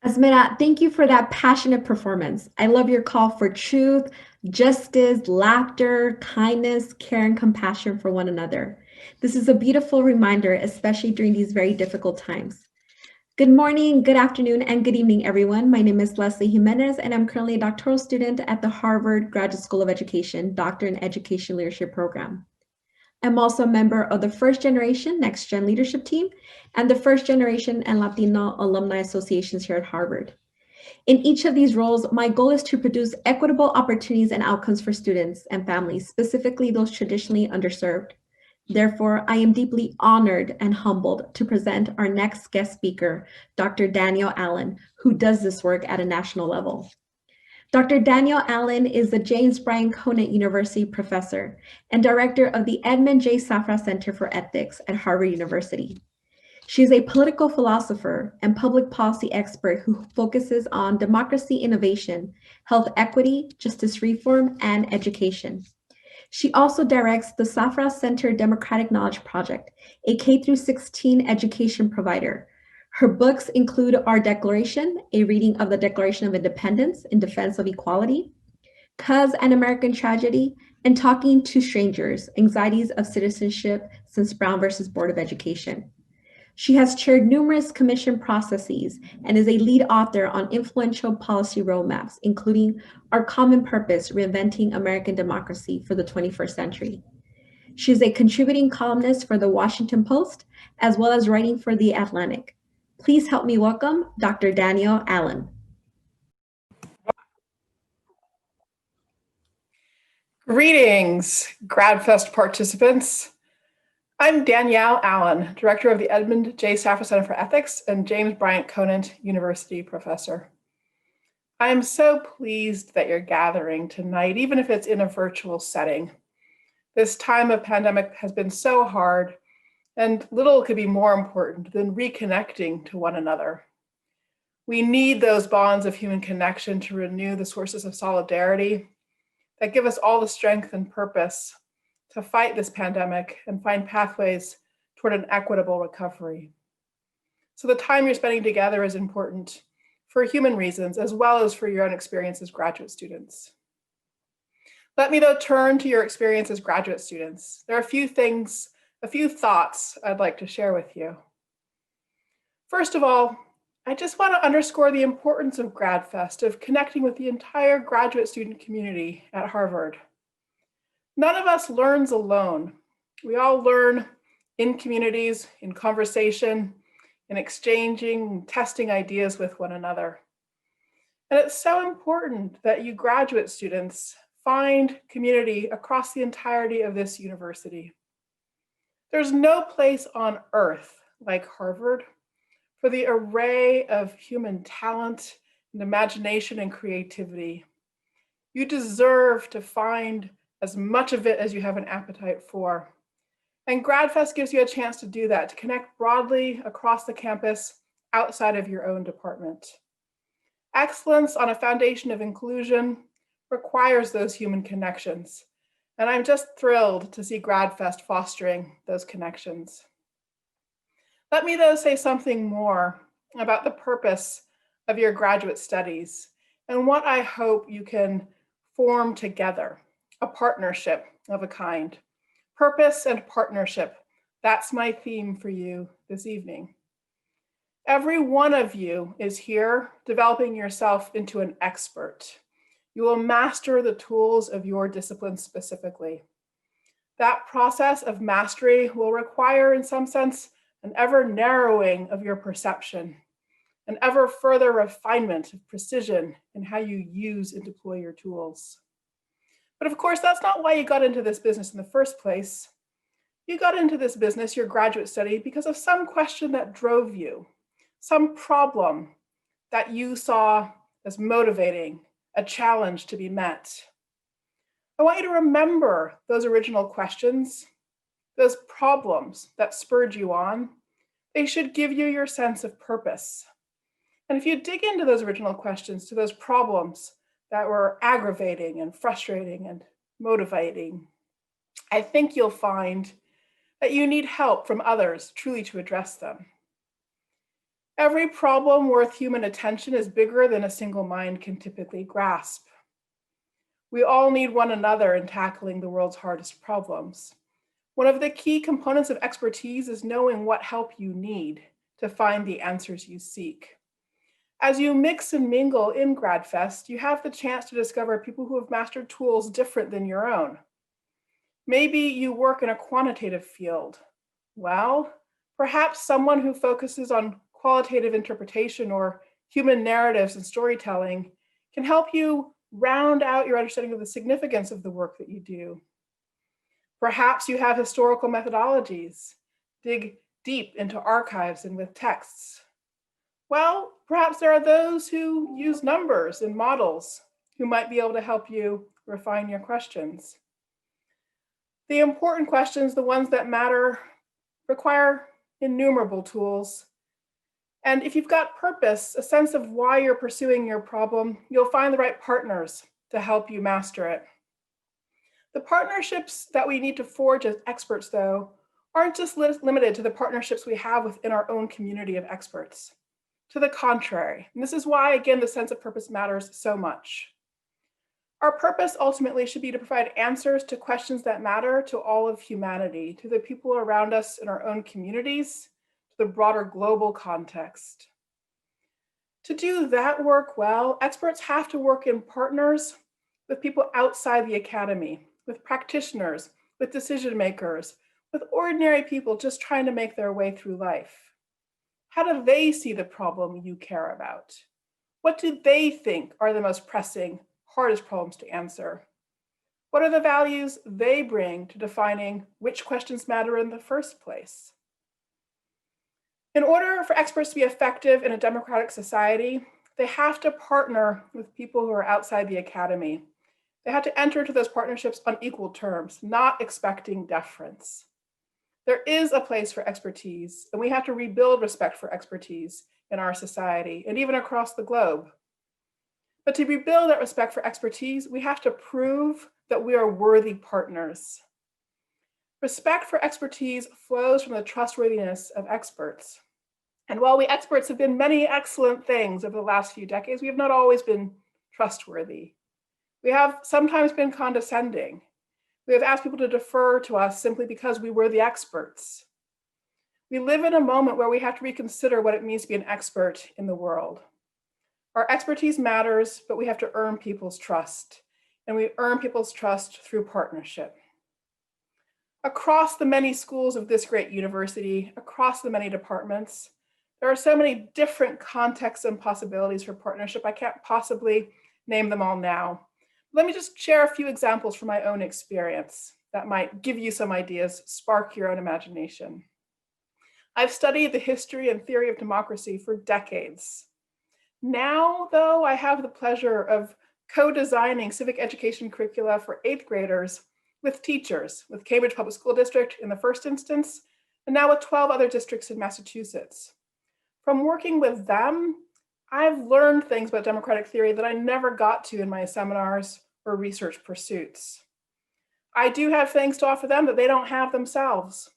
Asmina, thank you for that passionate performance. I love your call for truth, justice, laughter, kindness, care, and compassion for one another. This is a beautiful reminder, especially during these very difficult times. Good morning, good afternoon, and good evening, everyone. My name is Leslie Jimenez, and I'm currently a doctoral student at the Harvard Graduate School of Education, Doctor in Education Leadership Program. I'm also a member of the First Generation Next Gen Leadership Team and the First Generation and Latino Alumni Associations here at Harvard. In each of these roles, my goal is to produce equitable opportunities and outcomes for students and families, specifically those traditionally underserved. Therefore, I am deeply honored and humbled to present our next guest speaker, Dr. Danielle Allen, who does this work at a national level. Dr. Danielle Allen is the James Bryant Conant University professor and director of the Edmund J. Safra Center for Ethics at Harvard University. She is a political philosopher and public policy expert who focuses on democracy innovation, health equity, justice reform, and education. She also directs the Safra Center Democratic Knowledge Project, a K-16 education provider. Her books include Our Declaration, a reading of the Declaration of Independence in Defense of Equality, Cuz an American Tragedy, and Talking to Strangers, Anxieties of Citizenship since Brown versus Board of Education. She has chaired numerous commission processes and is a lead author on influential policy roadmaps, including Our Common Purpose, Reinventing American Democracy for the 21st Century. She is a contributing columnist for the Washington Post, as well as writing for The Atlantic. Please help me welcome Dr. Danielle Allen. Greetings, GradFest participants. I'm Danielle Allen, Director of the Edmund J. Safra Center for Ethics and James Bryant Conant University Professor. I am so pleased that you're gathering tonight, even if it's in a virtual setting. This time of pandemic has been so hard, and little could be more important than reconnecting to one another. We need those bonds of human connection to renew the sources of solidarity that give us all the strength and purpose to fight this pandemic and find pathways toward an equitable recovery. So the time you're spending together is important for human reasons, as well as for your own experience as graduate students. Let me, though, turn to your experience as graduate students. There are a few thoughts I'd like to share with you. First of all, I just want to underscore the importance of GradFest, of connecting with the entire graduate student community at Harvard. None of us learns alone. We all learn in communities, in conversation, in exchanging, testing ideas with one another. And it's so important that you graduate students find community across the entirety of this university. There's no place on earth like Harvard for the array of human talent and imagination and creativity. You deserve to find as much of it as you have an appetite for. And GradFest gives you a chance to do that, to connect broadly across the campus outside of your own department. Excellence on a foundation of inclusion requires those human connections. And I'm just thrilled to see GradFest fostering those connections. Let me, though, say something more about the purpose of your graduate studies and what I hope you can form together, a partnership of a kind. Purpose and partnership, that's my theme for you this evening. Every one of you is here developing yourself into an expert. You will master the tools of your discipline specifically. That process of mastery will require, in some sense, an ever narrowing of your perception, an ever further refinement of precision in how you use and deploy your tools. But of course, that's not why you got into this business in the first place. You got into this business, your graduate study, because of some question that drove you, some problem that you saw as motivating, a challenge to be met. I want you to remember those original questions, those problems that spurred you on. They should give you your sense of purpose. And if you dig into those original questions, to those problems that were aggravating and frustrating and motivating, I think you'll find that you need help from others truly to address them. Every problem worth human attention is bigger than a single mind can typically grasp. We all need one another in tackling the world's hardest problems. One of the key components of expertise is knowing what help you need to find the answers you seek. As you mix and mingle in GradFest, you have the chance to discover people who have mastered tools different than your own. Maybe you work in a quantitative field. Well, perhaps someone who focuses on qualitative interpretation or human narratives and storytelling can help you round out your understanding of the significance of the work that you do. Perhaps you have historical methodologies, dig deep into archives and with texts. Well, perhaps there are those who use numbers and models who might be able to help you refine your questions. The important questions, the ones that matter, require innumerable tools. And if you've got purpose, a sense of why you're pursuing your problem, you'll find the right partners to help you master it. The partnerships that we need to forge as experts, though, aren't just limited to the partnerships we have within our own community of experts. To the contrary, and this is why, again, the sense of purpose matters so much. Our purpose ultimately should be to provide answers to questions that matter to all of humanity, to the people around us in our own communities, to the broader global context. To do that work well, experts have to work in partners with people outside the academy, with practitioners, with decision makers, with ordinary people just trying to make their way through life. How do they see the problem you care about? What do they think are the most pressing, hardest problems to answer? What are the values they bring to defining which questions matter in the first place? In order for experts to be effective in a democratic society, they have to partner with people who are outside the academy. They have to enter into those partnerships on equal terms, not expecting deference. There is a place for expertise, and we have to rebuild respect for expertise in our society and even across the globe. But to rebuild that respect for expertise, we have to prove that we are worthy partners. Respect for expertise flows from the trustworthiness of experts. And while we experts have been many excellent things over the last few decades, we have not always been trustworthy. We have sometimes been condescending. We have asked people to defer to us simply because we were the experts. We live in a moment where we have to reconsider what it means to be an expert in the world. Our expertise matters, but we have to earn people's trust. And we earn people's trust through partnership. Across the many schools of this great university, across the many departments, there are so many different contexts and possibilities for partnership. I can't possibly name them all now. Let me just share a few examples from my own experience that might give you some ideas, spark your own imagination. I've studied the history and theory of democracy for decades. Now, though, I have the pleasure of co-designing civic education curricula for 8th graders with teachers, with Cambridge Public School District in the first instance, and now with 12 other districts in Massachusetts. From working with them, I've learned things about democratic theory that I never got to in my seminars or research pursuits. I do have things to offer them that they don't have themselves,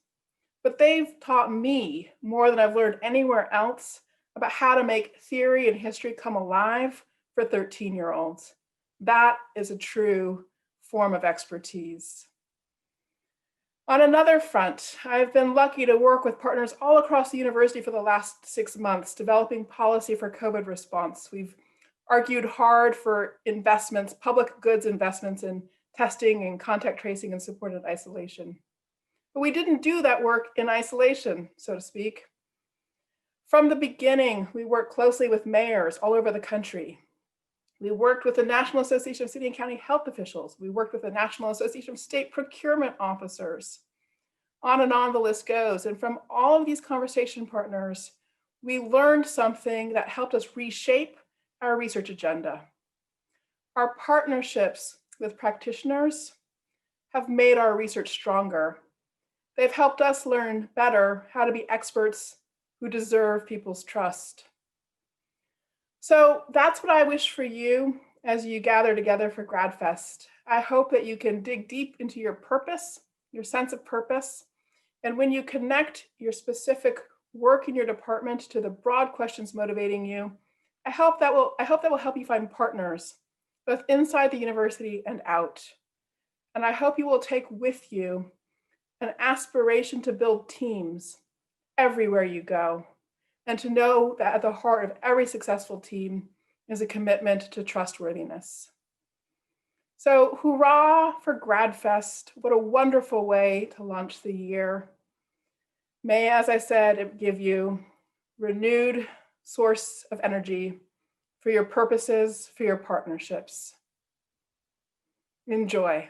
but they've taught me more than I've learned anywhere else about how to make theory and history come alive for 13-year-olds. That is a true form of expertise. On another front, I've been lucky to work with partners all across the university for the last 6 months, developing policy for COVID response. We've argued hard for investments, public goods investments in testing and contact tracing and supported isolation. But we didn't do that work in isolation, so to speak. From the beginning, we worked closely with mayors all over the country. We worked with the National Association of City and County Health Officials. We worked with the National Association of State Procurement Officers. On and on the list goes. And from all of these conversation partners, we learned something that helped us reshape our research agenda. Our partnerships with practitioners have made our research stronger. They've helped us learn better how to be experts who deserve people's trust. So that's what I wish for you as you gather together for GradFest. I hope that you can dig deep into your purpose, your sense of purpose, and when you connect your specific work in your department to the broad questions motivating you. I hope that will help you find partners, both inside the university and out. And I hope you will take with you an aspiration to build teams everywhere you go, and to know that at the heart of every successful team is a commitment to trustworthiness. So hurrah for GradFest. What a wonderful way to launch the year. May, as I said, it give you renewed source of energy for your purposes, for your partnerships. Enjoy.